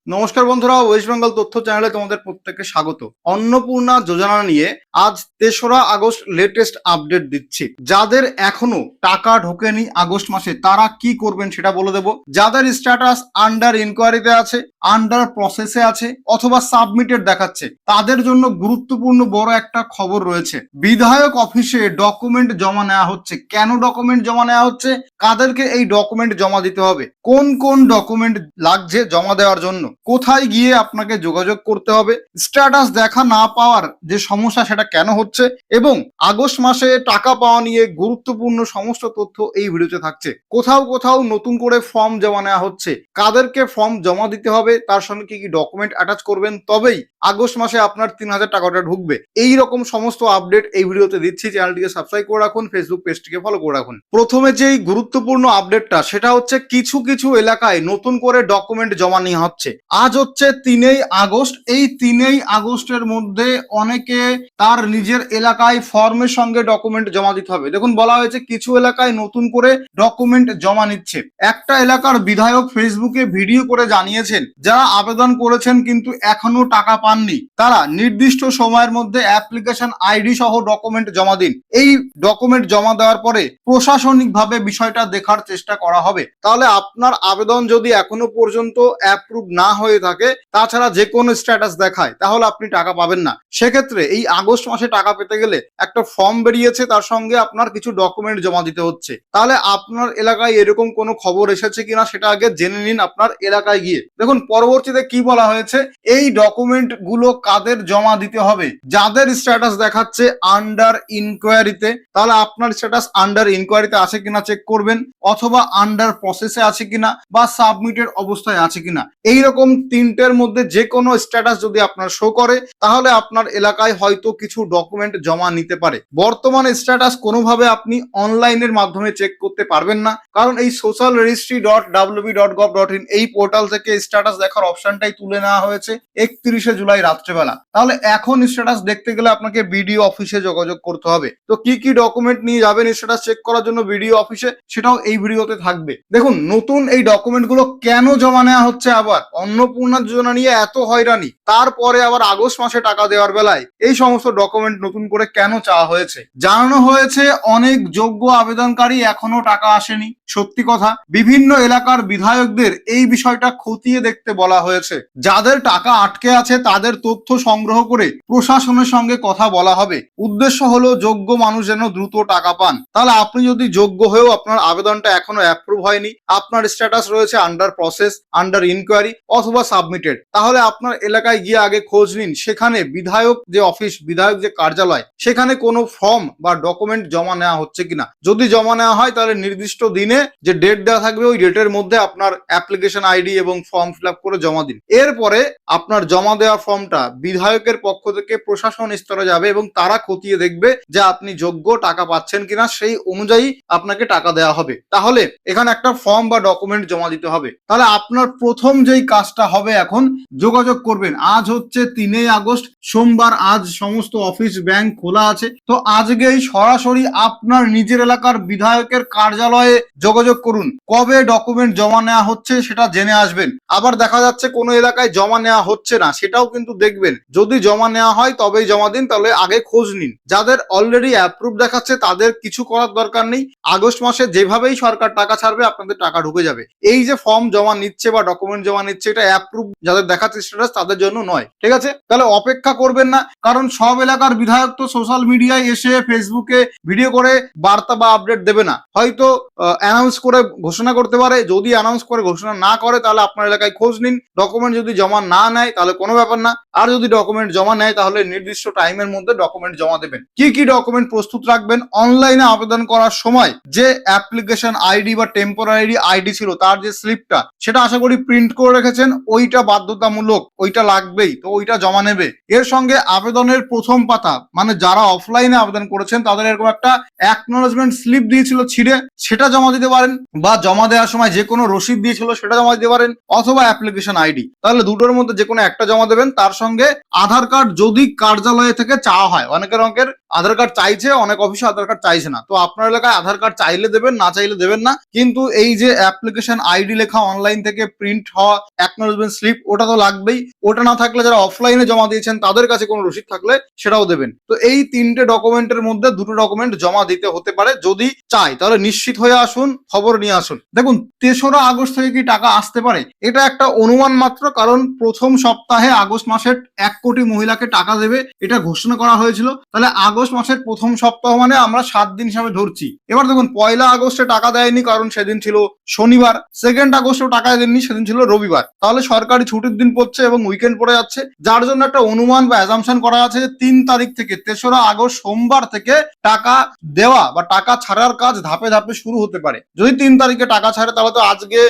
নমস্কার বন্ধুরা, ওয়েস্ট বেঙ্গল তথ্য চ্যানেলে তোমাদের প্রত্যেককে স্বাগত। অন্নপূর্ণা যোজনা নিয়ে আজ ৩রা আগস্ট লেটেস্ট আপডেট দিচ্ছি। যাদের এখনো টাকা ঢোকেনি আগস্ট মাসে তারা কি করবেন সেটা বলে দেব। যাদের স্ট্যাটাস আন্ডার ইনকোয়ারিতে আছে, আন্ডার প্রসেসে আছে অথবা সাবমিটেড দেখাচ্ছে, তাদের জন্য গুরুত্বপূর্ণ বড় একটা খবর রয়েছে। বিধায়ক অফিসে ডকুমেন্ট জমা নেওয়া হচ্ছে। কেন ডকুমেন্ট জমা নেওয়া হচ্ছে, কাদেরকে এই ডকুমেন্ট জমা দিতে হবে, কোন কোন ডকুমেন্ট লাগছে জমা দেওয়ার জন্য, কোথায় গিয়ে আপনাকে যোগাযোগ করতে হবে, স্ট্যাটাস দেখা না পাওয়ার যে সমস্যা সেটা কেন হচ্ছে, এবং আগস্ট মাসে টাকা পাওয়া নিয়ে গুরুত্বপূর্ণ সমস্ত তথ্য এই ভিডিওতে থাকছে। কোথাও কোথাও নতুন করে ফর্ম জমা নেওয়া হচ্ছে, কাদেরকে ফর্ম জমা দিতে হবে, তার সঙ্গে কি কি ডকুমেন্ট অ্যাটাচ করবেন, তবেই আগস্ট মাসে আপনার ৩,০০০ টাকাটা ঢুকবে। এই রকম সমস্ত আপডেট এই ভিডিওতে দিচ্ছি। চ্যানেলটিকে সাবস্ক্রাইব করে রাখুন, ফেসবুক পেজটিকে ফলো করে রাখুন। প্রথমে যেই গুরুত্বপূর্ণ আপডেটটা সেটা হচ্ছে কিছু কিছু এলাকায় নতুন করে ডকুমেন্ট জমা নেওয়া হচ্ছে। আজ হচ্ছে ৩ আগস্ট। এই ৩ আগস্টের মধ্যে অনেকে তার নিজের এলাকায় ফর্মের সঙ্গে ডকুমেন্ট জমা দিতে হবে। দেখুন, বলা হয়েছে কিছু এলাকায় নতুন করে ডকুমেন্ট জমা নিচ্ছে। একটা এলাকার বিধায়ক ফেসবুকে ভিডিও করে জানিয়েছেন, যারা আবেদন করেছেন কিন্তু এখনো টাকা পাননি, তারা নির্দিষ্ট সময়ের মধ্যে অ্যাপ্লিকেশন আইডি সহ ডকুমেন্ট জমা দিন। এই ডকুমেন্ট জমা দেওয়ার পরে প্রশাসনিকভাবে বিষয়টা দেখার চেষ্টা করা হবে। তাহলে আপনার আবেদন যদি এখনো পর্যন্ত অ্যাপ্রুভ না হয়ে থাকে, তাছাড়া যে কোনো স্ট্যাটাস দেখায়, তাহলে আপনি টাকা পাবেন না। সেক্ষেত্রে এই আগস্ট মাসে টাকা পেতে গেলে একটা ফর্ম বেরিয়েছে, তার সঙ্গে আপনার কিছু ডকুমেন্ট জমা দিতে হচ্ছে। তাহলে আপনার এলাকায় এরকম কোনো খবর এসেছে কিনা সেটা আগে জেনে নিন আপনার এলাকায় গিয়ে। দেখুন পরবর্তীতে কি বলা হয়েছে, এই ডকুমেন্ট গুলো কাদের জমা দিতে হবে, যাদের স্ট্যাটাস দেখাচ্ছে আন্ডার ইনকোয়ারিতে, তাহলে আপনার স্ট্যাটাস আন্ডার ইনকোয়ারিতে আছে কিনা চেক করবেন, অথবা আন্ডার প্রসেসে আছে কিনা, বা সাবমিটেড অবস্থায় আছে কিনা। এইরকম তিনটের মধ্যে যে কোনো স্ট্যাটাস যদি আপনার শো করে, তাহলে আপনার এলাকায় হয়তো কিছু ডকুমেন্ট জমা নিতে পারে। বর্তমানে স্ট্যাটাস কোনোভাবে আপনি অনলাইনের মাধ্যমে চেক করতে পারবেন না, কারণ এই social.registry.wb.gov.in এই পোর্টাল থেকে স্ট্যাটাস দেখার অপশনটাই তুলে নেওয়া হয়েছে 31শে জুলাই রাত্রেবেলা। তাহলে এখন স্ট্যাটাস দেখতে গেলে আপনাকে বিডিও অফিসে যোগাযোগ করতে হবে। তো কি কি ডকুমেন্ট নিয়ে যাবেন স্ট্যাটাস চেক করার জন্য বিডিও অফিসে, সেটাও এই ভিডিওতে থাকবে। দেখুন, নতুন এই ডকুমেন্ট গুলো কেন জমা নেওয়া হচ্ছে, আবার অন্নপূর্ণা যোজনা নিয়ে এত হয়রানি, তারপরে আবার আগস্ট মাসে টাকা দেওয়ার বেলায় এই সমস্ত ডকুমেন্ট নতুন করে কেন চাওয়া হয়েছে। জানানো হয়েছে অনেক যোগ্য আবেদনকারী এখনো টাকা আসেনি। সত্যি কথা, বিভিন্ন এলাকার বিধায়কদের এই বিষয়টা খতিয়ে দেখতে বলা হয়েছে। যাদের টাকা আটকে আছে তাদের তথ্য সংগ্রহ করে প্রশাসনের সঙ্গে কথা বলা হবে। উদ্দেশ্য হলো যোগ্য মানুষ যেন দ্রুত টাকা পান। তাহলে আপনি যদি যোগ্য হয়েও আপনার আবেদনটা এখনো অ্যাপ্রুভ হয়নি, আপনার স্ট্যাটাস রয়েছে আন্ডার প্রসেস, আন্ডার ইনকোয়ারি অথবা সাবমিটেড, তাহলে আপনার এলাকায় গিয়ে আগে খোঁজ নিন সেখানে বিধায়ক যে অফিস, বিধায়ক যে কার্যালয়, সেখানে কোনো ফর্ম বা ডকুমেন্ট জমা নেওয়া হচ্ছে কিনা। যদি জমা নেওয়া হয় তাহলে নির্দিষ্ট দিনে যে ডেট দেওয়া থাকবে ওই ডেটের মধ্যে আপনার অ্যাপ্লিকেশন আইডি এবং ফর্ম ফিল আপ করে জমা দিন। এরপরে আপনার জমা দেওয়া ফর্মটা বিধায়কের পক্ষ থেকে প্রশাসন স্তরে যাবে এবং তারা খতিয়ে দেখবে যে আপনি যোগ্য, টাকা পাচ্ছেন কিনা, সেই অনুযায়ী আপনাকে টাকা দেওয়া হবে। তাহলে এখানে একটা ফর্ম বা ডকুমেন্ট জমা দিতে হবে। তাহলে আপনার প্রথম যেই কাজটা হবে, এখন যোগাযোগ করবেন। আজ হচ্ছে ৩ আগস্ট, সোমবার। আজ সমস্ত অফিস ব্যাংক খোলা আছে। তো আজকেই সরাসরি আপনার নিজের এলাকার বিধায়কের কার্যালয়ে যোগাযোগ করুন। কবে ডকুমেন্ট জমা নেওয়া হচ্ছে সেটা জেনে আসবেন। আবার দেখা যাচ্ছে কোনো এলাকায় জমা নেওয়া হচ্ছে না, সেটাও কিন্তু দেখবেন। যদি জমা নেওয়া হয় তবেই জমা দিন, তাহলে আগে খোঁজ নিন। যাদের অলরেডি অ্যাপ্রুভ দেখাচ্ছে তাদের কিছু করার দরকার নেই। আগস্ট মাসে যেভাবেই সরকার টাকা ছাড়বে আপনাদের টাকা ঢুকে যাবে। এই যে ফর্ম জমা নিচ্ছে বা ডকুমেন্ট জমা নিচ্ছে, এটা অ্যাপ্রুভ যাদের দেখাচ্ছে স্ট্যাটাস তাদের জন্য নয়। ঠিক আছে, তাহলে অপেক্ষা করবেন না, কারণ সব এলাকার বিধায়ক তো সোশ্যাল মিডিয়ায় এসে ফেসবুকে ভিডিও করে বার্তা বা আপডেট দেবে না। হয়তো অ্যানাউন্স করে ঘোষণা করতে পারে। যদি অ্যানাউন্স করে ঘোষণা না করে তাহলে আপনার এলাকায় খোঁজ নিন। ডকুমেন্ট যদি জমা না নেয় তাহলে কোনো ব্যাপার না, আর যদি ডকুমেন্ট জমা নেয় তাহলে নির্দিষ্ট টাইমের মধ্যে ডকুমেন্ট জমা দেবেন। কি কি ডকুমেন্ট প্রস্তুত রাখবেন, অনলাইনে আবেদন করার সময় যে অ্যাপ্লিকেশন আইডি বা টেম্পোরারি আইডি ছিল তার যে স্লিপটা, সেটা আশা করি প্রিন্ট করে রেখেছেন। ওইটা বাধ্যতামূলক, ওইটা লাগবেই, তো ওইটা জমা নেবে। এর সঙ্গে আবেদনের প্রথম পাতা, মানে যারা অফলাইনে আবেদন করেছেন তাদের এরকম একটা অ্যাকনোলেজমেন্ট স্লিপ দিয়েছিল ছিঁড়ে, সেটা জমা দিতে পারেন, বা জমা দেওয়ার সময় যে কোনো রসিদ দিয়েছিল সেটা জমা দিতে পারেন, অথবা অ্যাপ্লিকেশন আইডি। তাহলে দুটোর মধ্যে যে কোনো একটা জমা দেবেন। তার সঙ্গে আধার কার্ড যদি কার্যালয় থেকে চাওয়া হয়, অনেকের আধার কার্ড চাইছে, অনেক অফিসে আধার কার্ড চাইছে না, তো আপনার এলাকায় আধার কার্ড চাইলে দেবেন, না চাইলে দেবেন না। কিন্তু এই যে অ্যাপ্লিকেশন আইডি লেখা অনলাইন থেকে প্রিন্ট হওয়া অ্যাকনোলেজমেন্ট স্লিপ, ওটা তো লাগবেই। ওটা না থাকলে যারা অফলাইনে জমা দিয়েছেন তাদের কাছে কোনো রসিদ থাকলে সেটাও দেবেন। তো এই তিনটে ডকুমেন্টের মধ্যে দুটো ডকুমেন্ট জমা দিতে হতে পারে। যদি চাই তাহলে নিশ্চিত হয়ে আসুন, খবর নিয়ে আসুন। দেখুন 3রা আগস্ট থেকে কি টাকা আসতে পারে, এটা একটা অনুমান মাত্র, কারণ প্রথম সপ্তাহে আগস্ট মাসের 1 কোটি মহিলাকে টাকা দেবে এটা ঘোষণা করা হয়েছিল। তাহলে আগস্ট মাসের প্রথম সপ্তাহ মানে আমরা 7 দিন হিসাবে ধরছি। এবার দেখুন 1 আগস্টে টাকা দেয়নি, কারণ সেদিন ছিল শনিবার। 2 আগস্টেও টাকা দেননি, সেদিন ছিল রবিবার। তাহলে সরকারি ছুটির দিন পড়ছে এবং উইকেন্ড পড়ে যাচ্ছে, যার জন্য একটা অনুমান বা অ্যাজাম্পশন করা আছে যে 3 তারিখ থেকে 3রা আগস্ট সোমবার থেকে টাকা দেওয়া বা টাকা ছাড়ার কাজ ধাপে ধাপে শুরু হতে পারে। যদি 3 তারিখে টাকা ছাড়ে তাহলে তো আজকে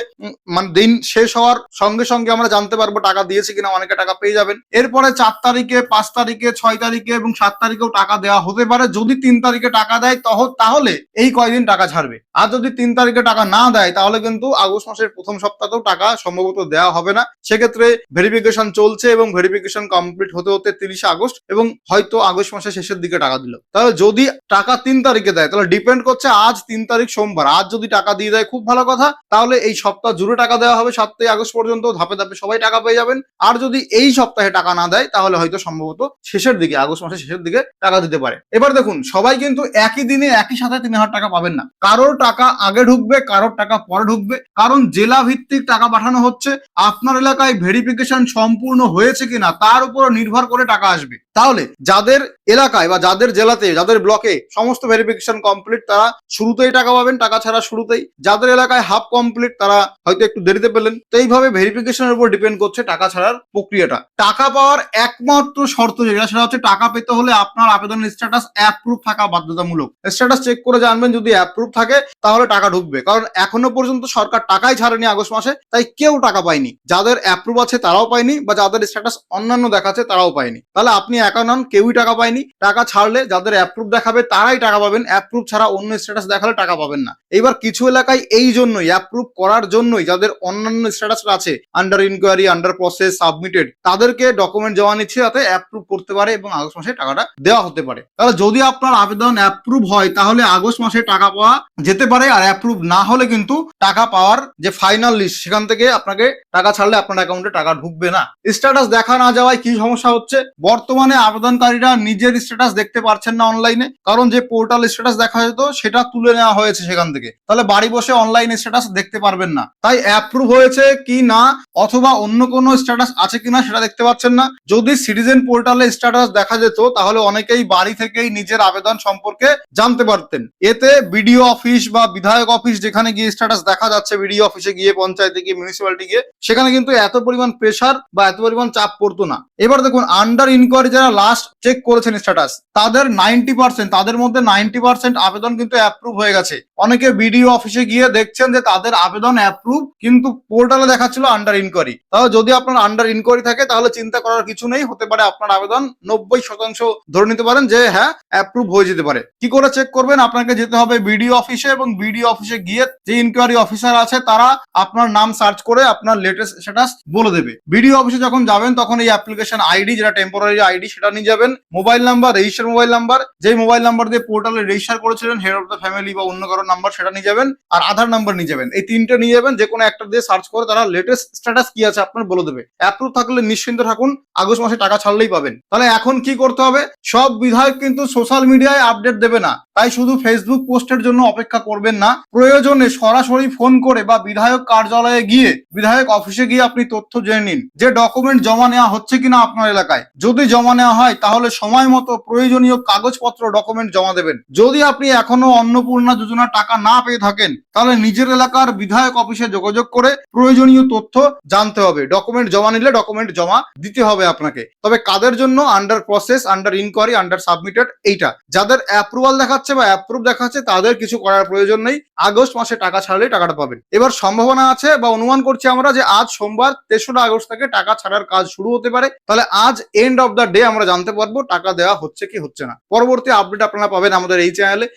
মানে দিন শেষ হওয়ার সঙ্গে সঙ্গে আমরা জানতে পারবো টাকা দিয়েছে কিনা, অনেকে টাকা পেয়ে যাবেন। এরপরে 4 তারিখে, 5 তারিখে, 6 তারিখে এবং 7 তারিখেও টাকা দেওয়া হতে পারে। যদি 3 তারিখে টাকা দেয় তাহলে এই কয়দিন টাকা ছাড়বে। আর যদি 3 তারিখে টাকা না দেয় তাহলে কিন্তু আগস্ট মাসের প্রথম সপ্তাহেও টাকা সম্ভবত দেওয়া হবে না। সেক্ষেত্রে ভেরিফিকেশন চলছে এবং ভেরিফিকেশন কমপ্লিট হতে হতে 30 আগস্ট এবং হয়তো আগস্ট মাসের শেষের দিকে টাকা দিল। তাহলে যদি টাকা 3 তারিখে দেয় তাহলে ডিপেন্ড করছে, আজ 3 তারিখ সোমবার, আজ যদি টাকা দিয়ে দেয় খুব ভালো কথা, তাহলে এই সপ্তাহ জুড়ে টাকা দেওয়া হবে 7 আগস্ট পর্যন্ত, ধাপে ধাপে সবাই টাকা পেয়ে যাবেন। আর যদি এই সপ্তাহে টাকা না দেয় তাহলে হয়তো সম্ভবত শেষের দিকে, আগস্ট মাসের শেষের দিকে টাকা দিতে পারে। এবার দেখুন সবাই কিন্তু একই দিনে একই সাথে 3,000 টাকা পাবেন না। কারোর টাকা আগে ঢুকবে, কারোর টাকা পরে ঢুকবে, কারণ জেলা ভিত্তিক টাকা পাঠানো হচ্ছে। আপনার এলাকায় ভেরিফিকেশন সম্পূর্ণ হয়েছে কিনা তার উপর নির্ভর করে টাকা আসবে। তাহলে যাদের এলাকায় বা যাদের জেলাতে, যাদের ব্লকে সমস্ত ভেরিফিকেশন কমপ্লিট তারা শুরুতেই টাকা পাবেন, টাকা ছাড়া শুরুতেই। যাদের এলাকায় হাফ কমপ্লিট তারা হয়তো একটু দেরিতে পেলেন। তো এইভাবে ভেরিফিকেশনের উপর ডিপেন্ড করছে টাকা ছাড়ার প্রক্রিয়াটা। টাকা পাওয়ার একমাত্র শর্ত যেটা, সেটা হচ্ছে টাকা পেতে হলে আপনার আবেদনের স্ট্যাটাস অ্যাপ্রুভ থাকা বাধ্যতামূলক। স্ট্যাটাস চেক করে জানবেন, যদি অ্যাপ্রুভ থাকে তাহলে টাকা ঢুকবে। কারণ এখনো পর্যন্ত সরকার টাকাই ছাড়েনি আগস্ট মাসে, তাই কেউ টাকা পায়নি। যাদের অ্যাপ্রুভ আছে তারাও পায়নি, বা যাদের স্ট্যাটাস অন্যান্য দেখাচ্ছে তারাও পায়নি। তাহলে আপনি একা নন, কেউই টাকা পায়নি। টাকা ছাড়লে যাদের অ্যাপ্রুভ দেখাবে তারাই টাকা পাবেন, অ্যাপ্রুভ ছাড়া অন্য স্ট্যাটাস দেখালে টাকা পাবেন না। এবার কিছু এলাকায় এই জন্যই, অ্যাপ্রুভ করার জন্যই যাদের অন্যান্য স্ট্যাটাস আছে, under inquiry, under process, submitted, তাদেরকে ডকুমেন্ট জমা নিচ্ছে যাতে অ্যাপ্রুভ করতে পারে এবং আগস্ট মাসে টাকাটা দেওয়া হতে পারে। তাহলে যদি আপনার আবেদন অ্যাপ্রুভ হয় তাহলে আগস্ট মাসে টাকা পাওয়া যেতে পারে, আর অ্যাপ্রুভ না হলে কিন্তু টাকা পাওয়ার যে ফাইনাল লিস্ট সেখান থেকে আপনাকে টাকা ছাড়লে আপনার অ্যাকাউন্টে টাকা ঢুকবে না। স্ট্যাটাস দেখা না যাওয়ায় কি সমস্যা হচ্ছে, বর্তমানে আবেদনকারীরা নিজের স্ট্যাটাস দেখতে পারছেন না অনলাইনে, কারণ যে পোর্টাল স্ট্যাটাস দেখা যেত সেটা তুলে নেওয়া হয়েছে সেখান থেকে। তাহলে বাড়ি বসে অনলাইন স্ট্যাটাস দেখতে পারবেন না। তাই অ্যাপ্রুভ হয়েছে কি না অথবা অন্য কোনো স্ট্যাটাস আছে কিনা সেটা দেখতে পাচ্ছেন না। যদি সিটিজেন পোর্টালে স্ট্যাটাস দেখা যেত তাহলে অনেকেই বাড়ি থেকেই নিজের আবেদন সম্পর্কে জানতে পারতেন। এতে বিডিও অফিস বা বিধায়ক অফিস যেখানে গিয়ে স্ট্যাটাস দেখা যাচ্ছে, বিডিও অফিসে গিয়ে, পঞ্চায়েতে গিয়ে, মিউনিসিপ্যালিটি গিয়ে, সেখানে কিন্তু এত পরিমাণ প্রেসার বা এত পরিমাণ চাপ পড়তো না। এবার দেখুন আন্ডার ইনকোয়ারি যারা লাস্ট চেক করেছেন স্ট্যাটাস, তাদের 90%, তাদের মধ্যে 90% আবেদন কিন্তু অ্যাপ্রুভ হয়ে গেছে। অনেকে বিডিও অফিসে গিয়ে দেখছেন যে তাদের আবেদন অ্যাপ্রুভ, কিন্তু পোর্টালে দেখাচ্ছিল আন্ডার ইনকোয়ারি। তাহলে যদি আপনার আন্ডার ইনকোয়ারি থাকে তাহলে চিন্তা করার কিছু নেই, হতে পারে আপনার আবেদন 90% ধরে নিতে পারেন যে হ্যাঁ অ্যাপ্রুভ হয়ে যেতে পারে। কি করে চেক করবেন? আপনাকে যেতে হবে বিডিও অফিসে, এবং বিডিও অফিসে গিয়ে যে ইনকোয়ারি অফিসার আছে তারা আপনার নাম সার্চ করে আপনার লেটেস্ট স্ট্যাটাস বলে দেবে। বিডিও অফিসে যখন যাবেন তখন এই অ্যাপ্লিকেশন আইডি, যেটা টেম্পোরারি আইডি, সেটা নিয়ে যাবেন। Mobile number, register mobile number, যেই মোবাইল নাম্বার দিয়ে পোর্টালে রেজিস্টার করেছিলেন, হেড অফ দ্য ফ্যামিলি বা অন্য কারো নাম্বার, সেটা নিয়ে যাবেন। আর আধার নাম্বার নিয়ে যাবেন। এই তিনটে নিয়ে যাবেন, যে কোনো একটা দিয়ে সার্চ করে তারা লেটেস্ট স্ট্যাটাস কি আছে আপনার বলে দেবে। অ্যাপ্রুভ থাকলে নিশ্চিন্ত থাকুন, আগস্ট মাসে টাকা ছাড়লেই পাবেন। তাহলে এখন কি করতে হবে? সব বিধায়ক কিন্তু সোশ্যাল মিডিয়ায় আপডেট দেবে না, তাই শুধু ফেসবুক পোস্টের জন্য অপেক্ষা করবেন না। প্রয়োজনে সরাসরি ফোন করে বা বিধায়ক কার্যালয়ে গিয়ে, বিধায়ক অফিসে গিয়ে আপনি তথ্য জেনে নিন যে ডকুমেন্ট জমা নেওয়া হচ্ছে কিনা আপনার এলাকায়। যদি জমা নেওয়া হয় তাহলে সময় মতো প্রয়োজনীয় কাগজপত্র, ডকুমেন্ট জমা দেবেন। যদি আপনি এখনো অন্নপূর্ণা যোজনার টাকা না পেয়ে থাকেন তাহলে নিজের এলাকার বিধায়ক অফিসে যোগাযোগ করে প্রয়োজনীয় তথ্য জানতে হবে। ডকুমেন্ট জমা নিলে ডকুমেন্ট জমা দিতে হবে আপনাকে। তবে কাদের জন্য? Under process, under inquiry, under submitted, এইটা যাদের অ্যাপ্রুভাল দেখাচ্ছে বা অ্যাপ্রুভ দেখাচ্ছে তাদের কিছু করার প্রয়োজন নেই। আগস্ট মাসে টাকা ছাড়লে টাকাটা পাবেন। এবার সম্ভাবনা আছে বা অনুমান করছি আমরা যে আজ সোমবার 3রা আগস্ট থেকে টাকা ছাড়ার কাজ শুরু হতে পারে। তাহলে আজ এন্ড অফ দ্য ডে আমরা জানতে পারবো টাকা দেওয়া হচ্ছে কি হচ্ছে না। পরবর্তী আপডেট আপনারা পাবেন আমাদের এই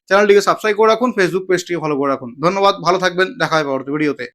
চ্যানেলটিকে সাবস্ক্রাইব করে রাখুন, ফেসবুক পেজটিকে ফলো করে রাখুন। ধন্যবাদ, ভালো থাকবেন, দেখা হবে পরবর্তী ভিডিওতে।